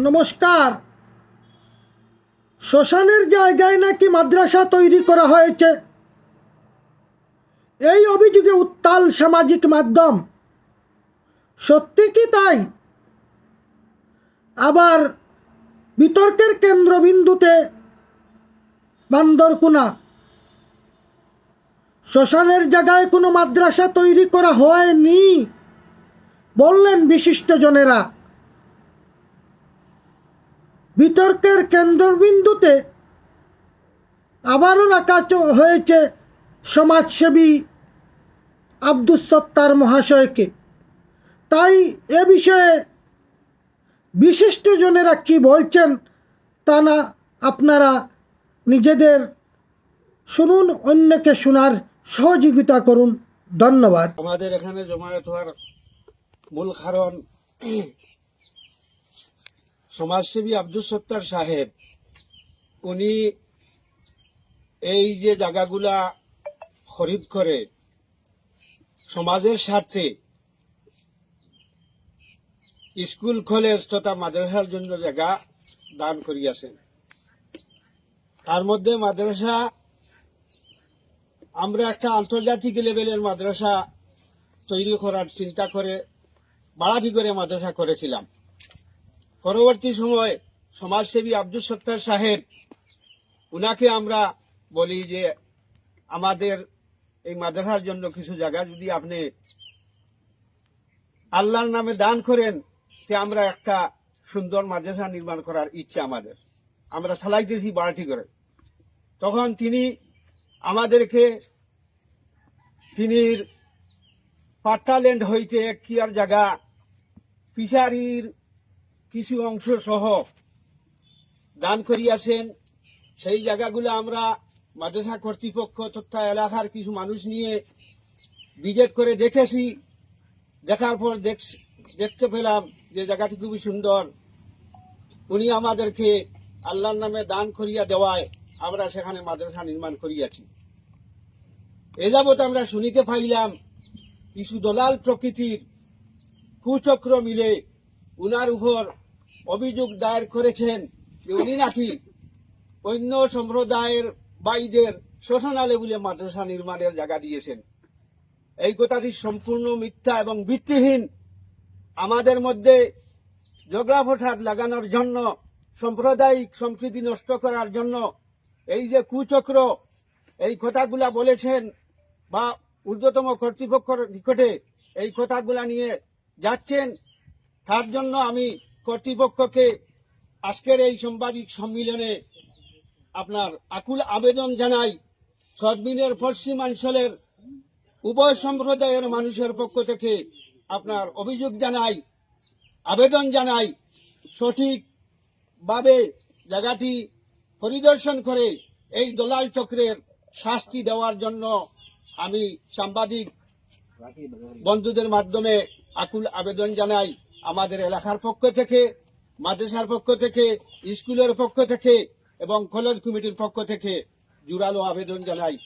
নমস্কার। শ্মশানের জায়গায় নাকি মাদ্রাসা তৈরি করা হয়েছে, এই অভিযোগে উত্তাল সামাজিক মাধ্যম। সত্যি কি তাই? আবার বিতর্কের কেন্দ্রবিন্দুতে বান্দরকুনা। শ্মশানের জায়গায় কোনো মাদ্রাসা তৈরি করা হয়নি বললেন বিশিষ্টজনেরা। বিতর্কের কেন্দ্রবিন্দুতে আবারও রাখা হয়েছে সমাজসেবী আব্দুস সত্তার মহাশয়কে। তাই এ বিষয়ে বিশিষ্টজনেরা কি বলছেন তা না আপনারা নিজেদের শুনুন, অন্যকে শোনার সহযোগিতা করুন। ধন্যবাদ। আমাদের এখানে জমায়েত হওয়ার মূল কারণ সমাজসেবী আব্দুস সত্তার সাহেব, উনি এই যে জায়গাগুলা খরিদ করে সমাজের স্বার্থে স্কুল কলেজ তথা মাদ্রাসার জন্য জায়গা দান করিয়াছেন। তার মধ্যে মাদ্রাসা, আমরা একটা আন্তর্জাতিক লেভেলের মাদ্রাসা তৈরি করার চিন্তা করে বাড়াটি করে মাদ্রাসা করেছিলাম। পরবর্তী সময় সমাজসেবী আব্দুস সত্তার সাহেব, উনাকে আমরা বলি যে আমাদের এই মাদ্রাসার জন্য কিছু জায়গা যদি আপনি আল্লাহর নামে দান করেন, তে আমরা একটা সুন্দর মাদ্রাসা নির্মাণ করার ইচ্ছা আমাদের, আমরা চালাইতেছি বাড়াটি করে। তখন তিনি আমাদেরকে তিনির পাট্টাল্যান্ড হইতে কিয়ার জায়গা ফিশারির কিছু অংশ সহ দান করিয়াছেন। সেই জায়গাগুলো আমরা মাদ্রাসা কর্তৃপক্ষ তথা এলাকার কিছু মানুষ নিয়ে ভিজিট করে দেখেছি। দেখার পর দেখতে পেলাম যে জায়গাটি খুবই সুন্দর। উনি আমাদেরকে আল্লাহর নামে দান করিয়া দেওয়ায় আমরা সেখানে মাদ্রাসা নির্মাণ করিয়াছি। এ যাবৎ আমরা শুনিতে পাইলাম কিছু দলাল প্রকৃতির কুচক্র মিলে উনার উপর অভিযোগ দায়ের করেছেন যে উনি নাকি অন্য সম্প্রদায়ের বাইদের শ্মশানালে বলে মাদ্রাসা নির্মাণের জায়গা দিয়েছেন। এই কথাটি সম্পূর্ণ মিথ্যা এবং ভিত্তিহীন। আমাদের মধ্যে ঝগড়া ফসাদ লাগানোর জন্য, সাম্প্রদায়িক সম্প্রীতি নষ্ট করার জন্য এই যে কুচক্র এই কথাগুলা বলেছেন বা ঊর্ধ্বতম কর্তৃপক্ষের নিকটে এই কথাগুলা নিয়ে যাচ্ছেন, তার জন্য আমি কর্তৃপক্ষকে আজকের এই সাংবাদিক সম্মেলনে আপনার আকুল আবেদন জানাই। সদমিনের পশ্চিমাঞ্চলের উভয় সম্প্রদায়ের মানুষের পক্ষ থেকে আপনার অভিযোগ জানাই, আবেদন জানাই, সঠিকভাবে জায়গাটি পরিদর্শন করে এই দলাল চক্রের শাস্তি দেওয়ার জন্য আমি সাংবাদিক বন্ধুদের মাধ্যমে আকুল আবেদন জানাই। আমাদের এলাকার পক্ষ থেকে, মাদ্রাসার পক্ষ থেকে, স্কুলের পক্ষ থেকে এবং কলেজ কমিটির পক্ষ থেকে জোরালো আবেদন জানাই।